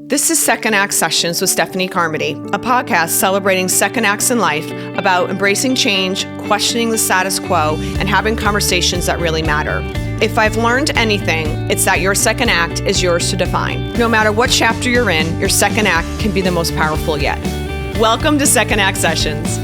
This is Second Act Sessions with Stephanie Carmody, a podcast celebrating second acts in life about embracing change, questioning the status quo, and having conversations that really matter. If I've learned anything, it's that your second act is yours to define. No matter what chapter you're in, your second act can be the most powerful yet. Welcome to Second Act Sessions.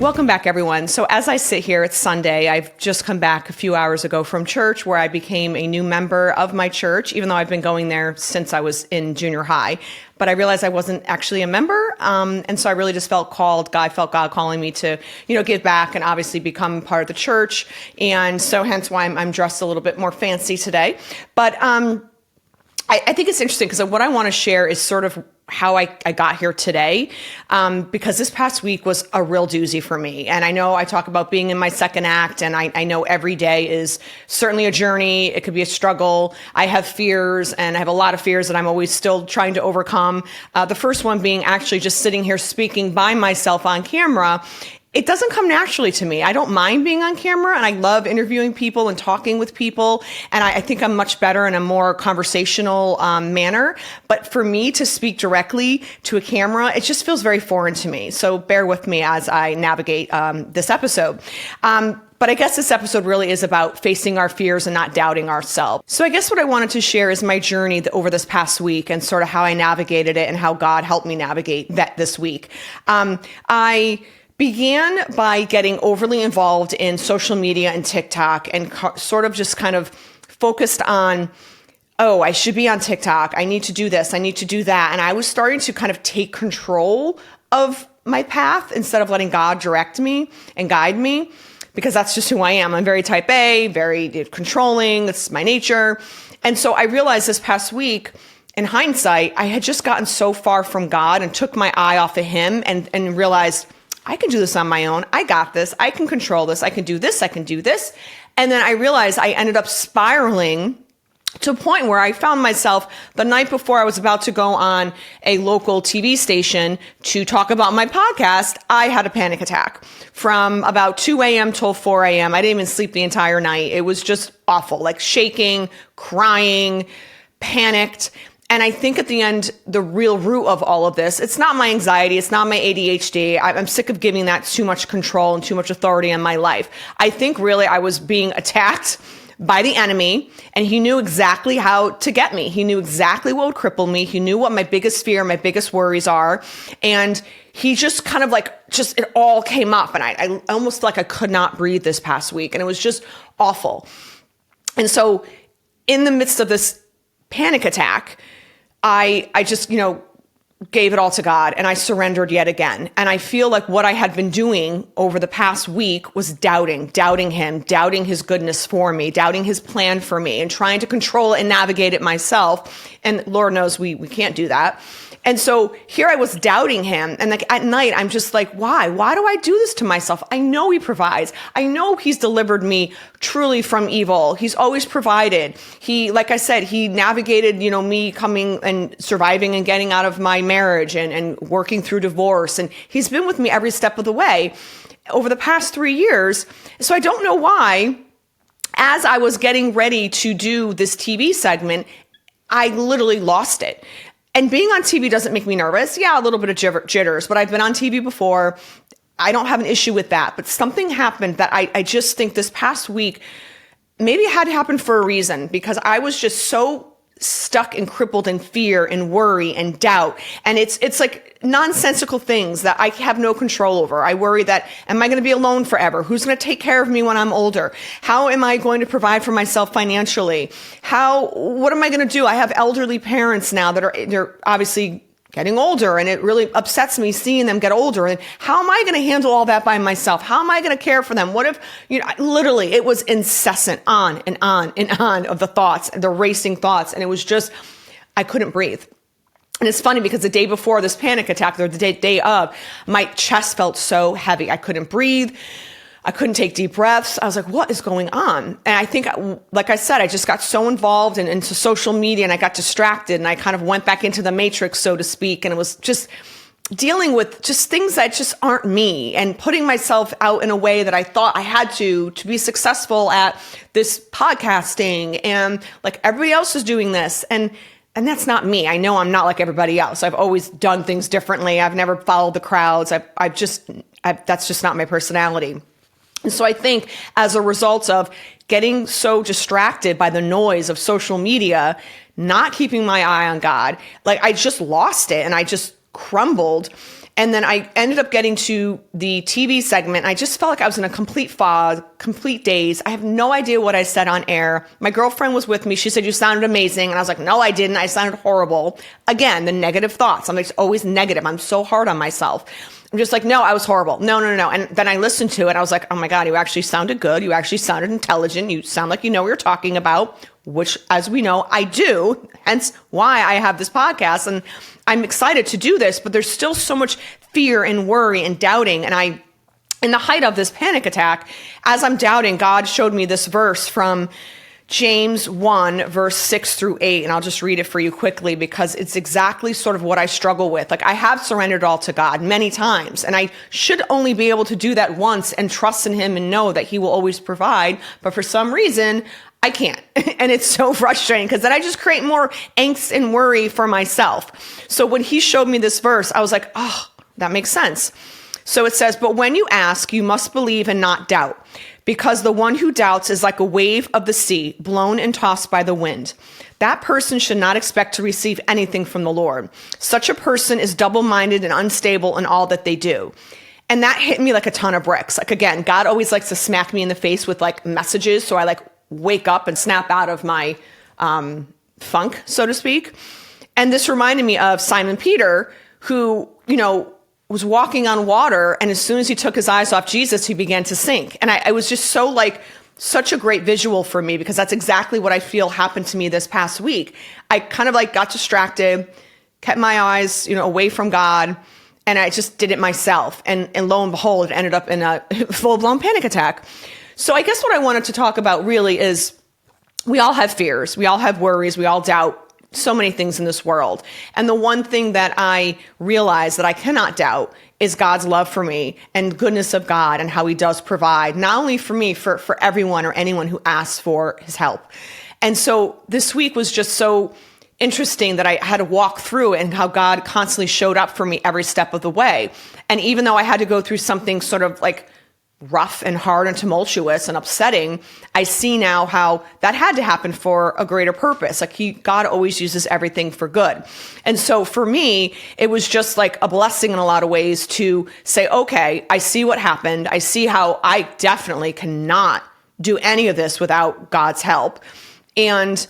Welcome back, everyone. So as I sit here, it's Sunday. I've just come back a few hours ago from church where I became a new member of my church, even though I've been going there since I was in junior high. But I realized I wasn't actually a member. And so I really just felt called. God felt God calling me to, give back and obviously become part of the church. And so hence why I'm dressed a little bit more fancy today. But I think it's interesting because what I want to share is sort of how I got here today, because this past week was a real doozy for me. And I know I talk about being in my second act, and I know every day is certainly a journey. It could be a struggle. I have fears, and I have a lot of fears that I'm always still trying to overcome. The first one being actually just sitting here speaking by myself on camera. It doesn't come naturally to me. I don't mind being on camera, and I love interviewing people and talking with people. And I think I'm much better in a more conversational manner. But for me to speak directly to a camera, it just feels very foreign to me. So bear with me as I navigate this episode. But I guess this episode really is about facing our fears and not doubting ourselves. So I guess what I wanted to share is my journey over this past week and sort of how I navigated it and how God helped me navigate that this week. I began by getting overly involved in social media and TikTok and sort of just kind of focused on, oh, I should be on TikTok. I need to do this. I need to do that. And I was starting to kind of take control of my path instead of letting God direct me and guide me, because that's just who I am. I'm very type A, very controlling. That's my nature. And so I realized this past week, in hindsight, I had just gotten so far from God and took my eye off of him and realized, I can do this on my own. I got this. I can control this. I can do this. I can do this. And then I realized I ended up spiraling to a point where I found myself the night before I was about to go on a local TV station to talk about my podcast. I had a panic attack from about 2 a.m. till 4 a.m. I didn't even sleep the entire night. It was just awful, like shaking, crying, panicked. And I think at the end, the real root of all of this, it's not my anxiety, it's not my ADHD. I'm sick of giving that too much control and too much authority in my life. I think really I was being attacked by the enemy, and he knew exactly how to get me. He knew exactly what would cripple me. He knew what my biggest fear, my biggest worries are. And he just kind of it all came up. And I almost felt like I could not breathe this past week. And it was just awful. And so in the midst of this panic attack, I just, gave it all to God, and I surrendered yet again. And I feel like what I had been doing over the past week was doubting him, doubting his goodness for me, doubting his plan for me, and trying to control it and navigate it myself. And Lord knows we can't do that. And so here I was doubting him. And at night, I'm just like, why? Why do I do this to myself? I know he provides. I know he's delivered me truly from evil. He's always provided. He, like I said, he navigated, me coming and surviving and getting out of my marriage and working through divorce. And he's been with me every step of the way over the past 3 years. So I don't know why, as I was getting ready to do this TV segment, I literally lost it. And being on TV doesn't make me nervous. Yeah, a little bit of jitters, but I've been on TV before. I don't have an issue with that. But something happened that I just think this past week, maybe it had to happen for a reason, because I was just so stuck and crippled in fear and worry and doubt. And it's like nonsensical things that I have no control over. I worry that, am I going to be alone forever? Who's going to take care of me when I'm older? How am I going to provide for myself financially? What am I going to do? I have elderly parents now they're obviously getting older, and it really upsets me seeing them get older. And how am I going to handle all that by myself? How am I going to care for them? What if, literally it was incessant on and on and on of the thoughts, the racing thoughts. And it was just, I couldn't breathe. And it's funny because the day before this panic attack, or the day of, my chest felt so heavy. I couldn't breathe. I couldn't take deep breaths. I was like, what is going on? And I think, like I said, I just got so involved into social media, and I got distracted, and I kind of went back into the matrix, so to speak. And it was just dealing with just things that just aren't me, and putting myself out in a way that I thought I had to be successful at this podcasting, and like everybody else is doing this. And and that's not me. I know I'm not like everybody else. I've always done things differently. I've never followed the crowds. That's just not my personality. And so I think as a result of getting so distracted by the noise of social media, not keeping my eye on God, like I just lost it and I just crumbled. And then I ended up getting to the TV segment. And I just felt like I was in a complete fog, complete daze. I have no idea what I said on air. My girlfriend was with me. She said, "You sounded amazing." And I was like, "No, I didn't. I sounded horrible." Again, the negative thoughts. I'm like always negative. I'm so hard on myself. I'm just like, "No, I was horrible. No." And then I listened to it. I was like, "Oh my God, you actually sounded good. You actually sounded intelligent. You sound like you know what you're talking about," which, as we know, I do. Hence why I have this podcast. And I'm excited to do this, but there's still so much fear and worry and doubting. And in the height of this panic attack, as I'm doubting, God showed me this verse from James 1, verse 6 through 8. And I'll just read it for you quickly because it's exactly sort of what I struggle with. Like I have surrendered all to God many times, and I should only be able to do that once and trust in him and know that he will always provide. But for some reason, I can't. And it's so frustrating because then I just create more angst and worry for myself. So when he showed me this verse, I was like, oh, that makes sense. So it says, "But when you ask, you must believe and not doubt, because the one who doubts is like a wave of the sea, blown and tossed by the wind. That person should not expect to receive anything from the Lord. Such a person is double-minded and unstable in all that they do." And that hit me like a ton of bricks. Like again, God always likes to smack me in the face with like messages. So I like wake up and snap out of my funk, so to speak. And this reminded me of Simon Peter, who, was walking on water. And as soon as he took his eyes off Jesus, he began to sink. And I was just so like, such a great visual for me because that's exactly what I feel happened to me this past week. I kind of like got distracted, kept my eyes, away from God. And I just did it myself. And lo and behold, it ended up in a full-blown panic attack. So I guess what I wanted to talk about really is we all have fears. We all have worries. We all doubt so many things in this world. And the one thing that I realize that I cannot doubt is God's love for me and goodness of God and how he does provide, not only for me, for everyone or anyone who asks for his help. And so this week was just so interesting that I had to walk through it and how God constantly showed up for me every step of the way. And even though I had to go through something sort of like rough and hard and tumultuous and upsetting, I see now how that had to happen for a greater purpose. Like God always uses everything for good. And so for me, it was just like a blessing in a lot of ways to say, okay, I see what happened. I see how I definitely cannot do any of this without God's help. And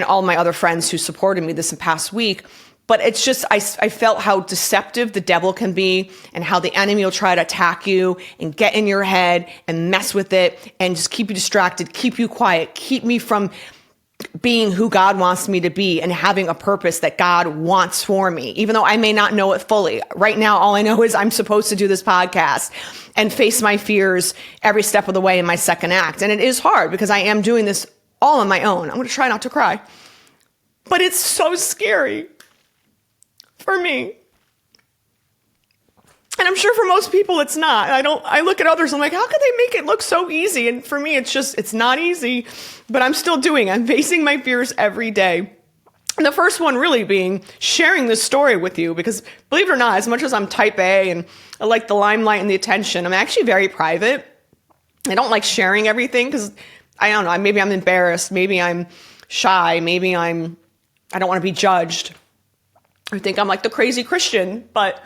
all my other friends who supported me this past week. But it's just, I felt how deceptive the devil can be and how the enemy will try to attack you and get in your head and mess with it and just keep you distracted, keep you quiet, keep me from being who God wants me to be and having a purpose that God wants for me, even though I may not know it fully. Right now, all I know is I'm supposed to do this podcast and face my fears every step of the way in my second act. And it is hard because I am doing this all on my own. I'm going to try not to cry. But it's so scary for me. And I'm sure for most people it's not. I look at others, I'm like, how could they make it look so easy? And for me, it's not easy, but I'm still doing it. I'm facing my fears every day. And the first one really being sharing this story with you, because believe it or not, as much as I'm type A and I like the limelight and the attention, I'm actually very private. I don't like sharing everything because I don't know, maybe I'm embarrassed, maybe I'm shy, maybe I don't want to be judged. I think I'm like the crazy Christian, but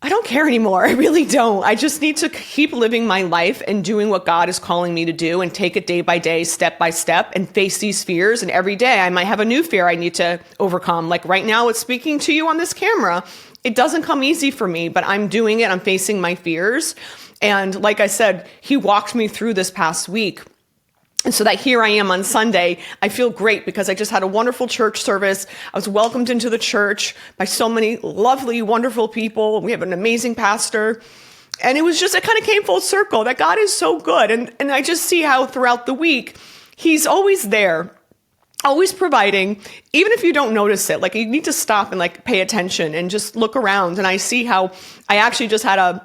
I don't care anymore. I really don't. I just need to keep living my life and doing what God is calling me to do and take it day by day, step by step, and face these fears. And every day I might have a new fear I need to overcome. Like right now with speaking to you on this camera, it doesn't come easy for me, but I'm doing it. I'm facing my fears. And like I said, he walked me through this past week. And so that here I am on Sunday, I feel great because I just had a wonderful church service. I was welcomed into the church by so many lovely, wonderful people. We have an amazing pastor. And it kind of came full circle that God is so good. And I just see how throughout the week, he's always there, always providing, even if you don't notice it. Like you need to stop and like pay attention and just look around. And I see how I actually just had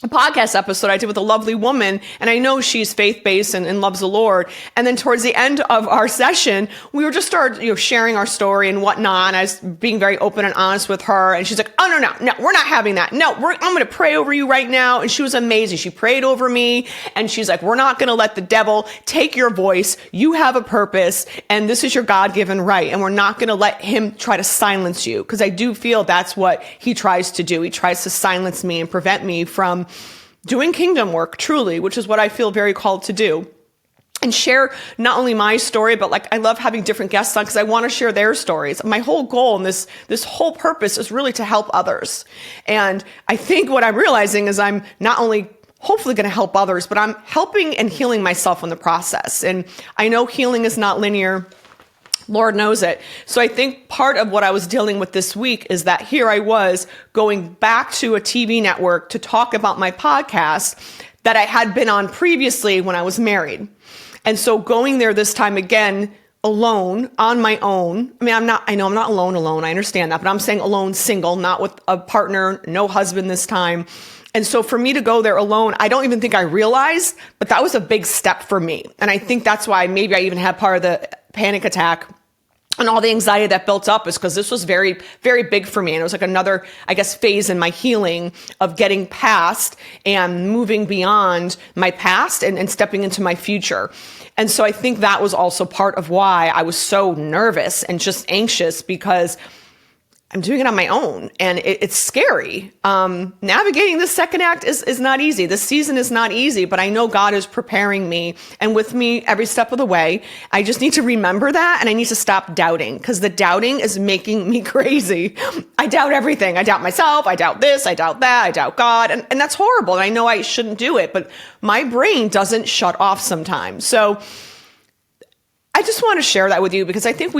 a podcast episode I did with a lovely woman, and I know she's faith-based and loves the Lord. And then towards the end of our session, we were just started, sharing our story and whatnot. And I was being very open and honest with her. And she's like, oh, no, we're not having that. No, I'm going to pray over you right now. And she was amazing. She prayed over me, and she's like, we're not going to let the devil take your voice. You have a purpose, and this is your God-given right. And we're not going to let him try to silence you, because I do feel that's what he tries to do. He tries to silence me and prevent me from doing kingdom work, truly, which is what I feel very called to do. And share not only my story, but I love having different guests on because I want to share their stories. My whole goal and this whole purpose is really to help others. And I think what I'm realizing is I'm not only hopefully going to help others, but I'm helping and healing myself in the process. And I know healing is not linear. Lord knows it. So I think part of what I was dealing with this week is that here I was going back to a TV network to talk about my podcast that I had been on previously when I was married. And so going there this time again, alone, on my own. I know I'm not alone. I understand that, but I'm saying alone, single, not with a partner, no husband this time. And so for me to go there alone, I don't even think I realized, but that was a big step for me. And I think that's why maybe I even had part of the panic attack and all the anxiety that built up is because this was very, very big for me. And it was like another, phase in my healing of getting past and moving beyond my past and stepping into my future. And so I think that was also part of why I was so nervous and just anxious, because I'm doing it on my own, and it's scary. Navigating this second act is not easy. This season is not easy, but I know God is preparing me and with me every step of the way. I just need to remember that, and I need to stop doubting, because the doubting is making me crazy. I doubt everything. I doubt myself. I doubt this. I doubt that. I doubt God. And that's horrible. And I know I shouldn't do it, but my brain doesn't shut off sometimes. So I just want to share that with you, because I think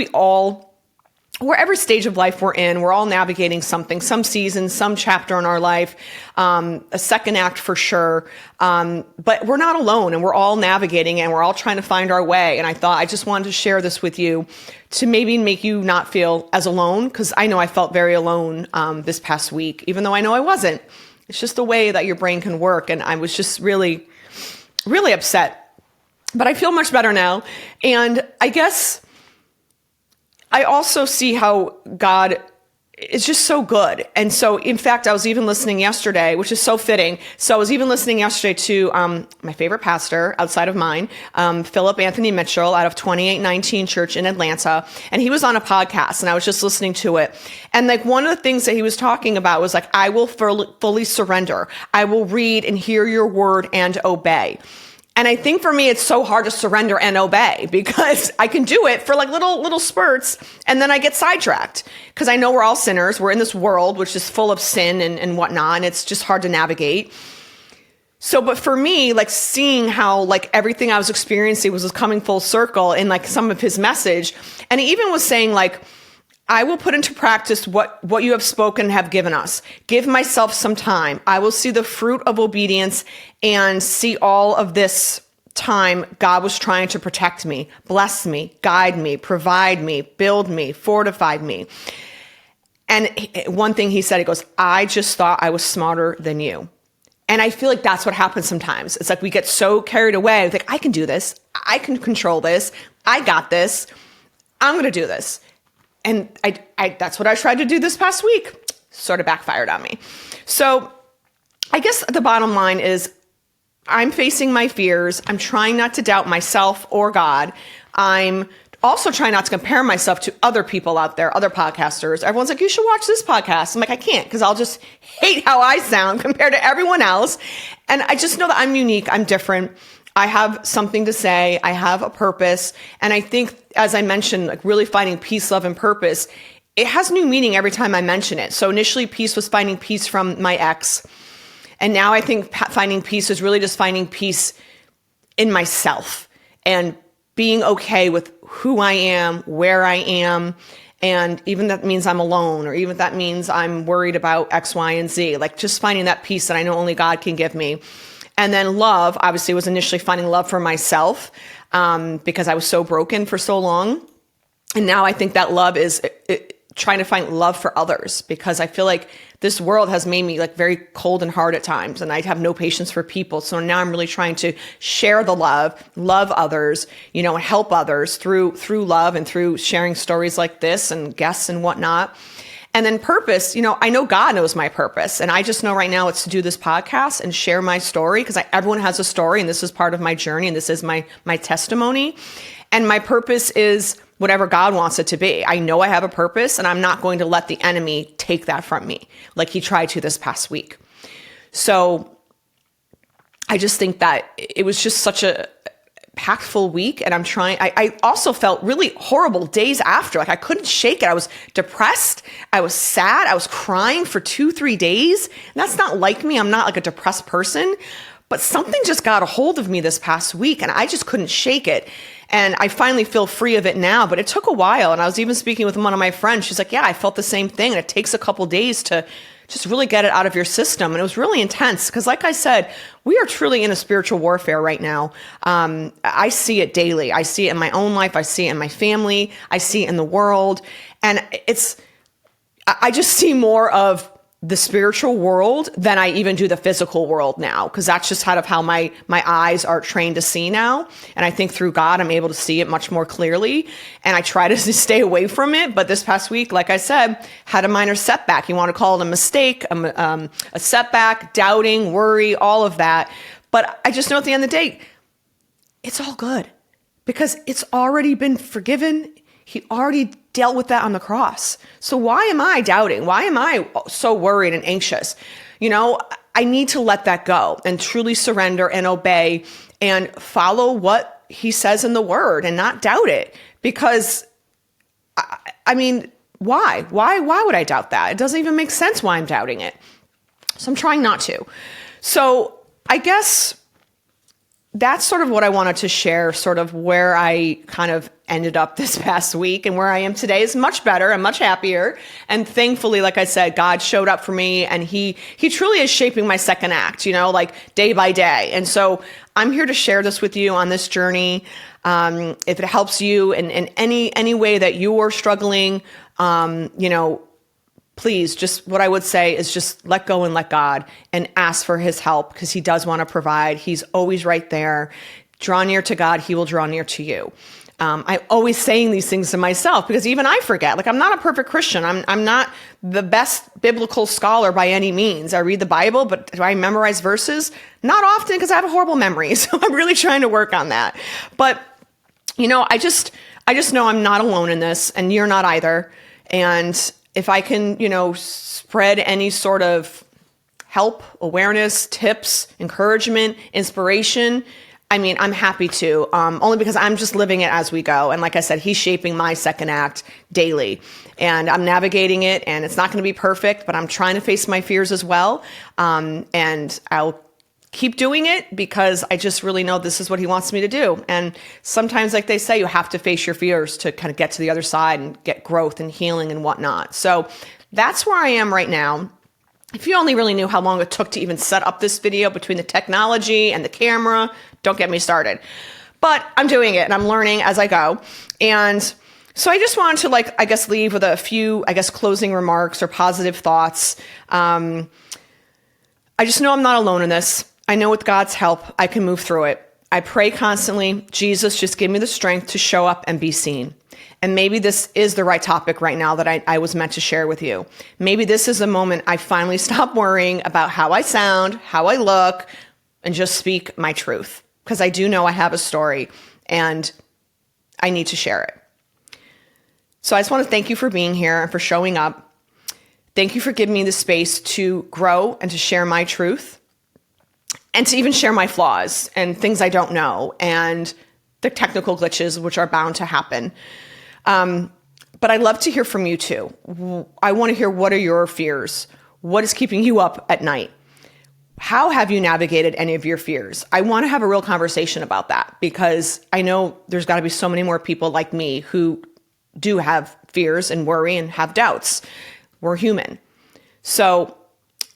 wherever stage of life we're in, we're all navigating something, some season, some chapter in our life, a second act for sure. But we're not alone, and we're all navigating, and we're all trying to find our way. And I thought I just wanted to share this with you to maybe make you not feel as alone, because I know I felt very alone this past week, even though I know I wasn't. It's just the way that your brain can work. And I was just really, really upset. But I feel much better now. And I guess I also see how God is just so good. And so, in fact, I was even listening yesterday, which is so fitting. So I was even listening yesterday to my favorite pastor outside of mine, Philip Anthony Mitchell out of 2819 Church in Atlanta. And he was on a podcast, and I was just listening to it. And one of the things that he was talking about was I will fully surrender. I will read and hear your word and obey. And I think for me, it's so hard to surrender and obey, because I can do it for little spurts, and then I get sidetracked, because I know we're all sinners. We're in this world which is full of sin and whatnot, and it's just hard to navigate. So, but for me, seeing how everything I was experiencing was coming full circle in some of his message, and he even was saying I will put into practice what you have spoken, have given us. Give myself some time. I will see the fruit of obedience and see all of this time God was trying to protect me, bless me, guide me, provide me, build me, fortify me. And one thing he said, he goes, I just thought I was smarter than you. And I feel like that's what happens sometimes. It's we get so carried away. I can do this. I can control this. I got this. I'm going to do this. And I that's what I tried to do this past week. Sort of backfired on me. So I guess the bottom line is I'm facing my fears. I'm trying not to doubt myself or God. I'm also trying not to compare myself to other people out there, other podcasters. Everyone's like, you should watch this podcast. I'm I can't, because I'll just hate how I sound compared to everyone else. And I just know that I'm unique. I'm different. I have something to say. I have a purpose. And I think, as I mentioned, really finding peace, love, and purpose, it has new meaning every time I mention it. So initially, peace was finding peace from my ex. And now I think finding peace is really just finding peace in myself and being okay with who I am, where I am. And even that means I'm alone, or even that means I'm worried about X, Y, and Z, just finding that peace that I know only God can give me. And then love, obviously, was initially finding love for myself because I was so broken for so long. And now I think that love is trying to find love for others, because I feel like this world has made me like very cold and hard at times, and I have no patience for people. So now I'm really trying to share the love others, and help others through love and through sharing stories like this and guests and whatnot. And then purpose, I know God knows my purpose, and I just know right now it's to do this podcast and share my story, because everyone has a story, and this is part of my journey, and this is my testimony. And my purpose is whatever God wants it to be. I know I have a purpose, and I'm not going to let the enemy take that from me like he tried to this past week. So I just think that it was just such a impactful week. And I also felt really horrible days after. Like I couldn't shake it. I was depressed. I was sad. I was crying for 2-3 days. And that's not like me. I'm not like a depressed person, but something just got a hold of me this past week, and I just couldn't shake it. And I finally feel free of it now, but it took a while. And I was even speaking with one of my friends. She's like, yeah, I felt the same thing. And it takes a couple days to just really get it out of your system. And it was really intense because, like I said, we are truly in a spiritual warfare right now. I see it daily. I see it in my own life. I see it in my family. I see it in the world. And I just see more of the spiritual world than I even do the physical world now, because that's just kind of how my eyes are trained to see now. And I think through God, I'm able to see it much more clearly. And I try to stay away from it. But this past week, like I said, had a minor setback. You want to call it a mistake, a setback, doubting, worry, all of that. But I just know at the end of the day, it's all good because it's already been forgiven. He already dealt with that on the cross. So why am I doubting? Why am I so worried and anxious? I need to let that go and truly surrender and obey and follow what he says in the word and not doubt it. Because why? Why would I doubt that? It doesn't even make sense why I'm doubting it. So I'm trying not to. So I guess that's sort of what I wanted to share, sort of where I kind of ended up this past week, and where I am today is much better and much happier. And thankfully, like I said, God showed up for me, and he truly is shaping my second act, like day by day. And so I'm here to share this with you on this journey. If it helps you in any way that you are struggling, please, just what I would say is just let go and let God and ask for his help, because he does want to provide. He's always right there. Draw near to God. He will draw near to you. I'm always saying these things to myself because even I forget. Like, I'm not a perfect Christian. I'm not the best biblical scholar by any means. I read the Bible, but do I memorize verses? Not often, because I have a horrible memory. So I'm really trying to work on that. But, I just know I'm not alone in this, and you're not either. And if I can, spread any sort of help, awareness, tips, encouragement, inspiration, I'm happy to, only because I'm just living it as we go. And like I said, he's shaping my second act daily, and I'm navigating it, and it's not going to be perfect, but I'm trying to face my fears as well. And I'll keep doing it because I just really know this is what he wants me to do. And sometimes, like they say, you have to face your fears to kind of get to the other side and get growth and healing and whatnot. So that's where I am right now. If you only really knew how long it took to even set up this video between the technology and the camera, don't get me started. But I'm doing it and I'm learning as I go. And so I just wanted to leave with a few, closing remarks or positive thoughts. I just know I'm not alone in this. I know with God's help, I can move through it. I pray constantly, Jesus, just give me the strength to show up and be seen. And maybe this is the right topic right now that I was meant to share with you. Maybe this is a moment I finally stop worrying about how I sound, how I look, and just speak my truth. Because I do know I have a story and I need to share it. So I just want to thank you for being here and for showing up. Thank you for giving me the space to grow and to share my truth and to even share my flaws and things I don't know and the technical glitches, which are bound to happen. But I'd love to hear from you too. I want to hear, what are your fears? What is keeping you up at night? How have you navigated any of your fears? I want to have a real conversation about that, because I know there's got to be so many more people like me who do have fears and worry and have doubts. We're human. So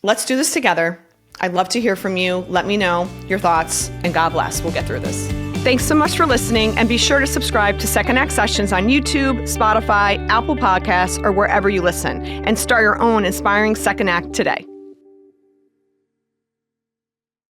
let's do this together. I'd love to hear from you. Let me know your thoughts, and God bless. We'll get through this. Thanks so much for listening, and be sure to subscribe to Second Act Sessions on YouTube, Spotify, Apple Podcasts, or wherever you listen, and start your own inspiring second act today.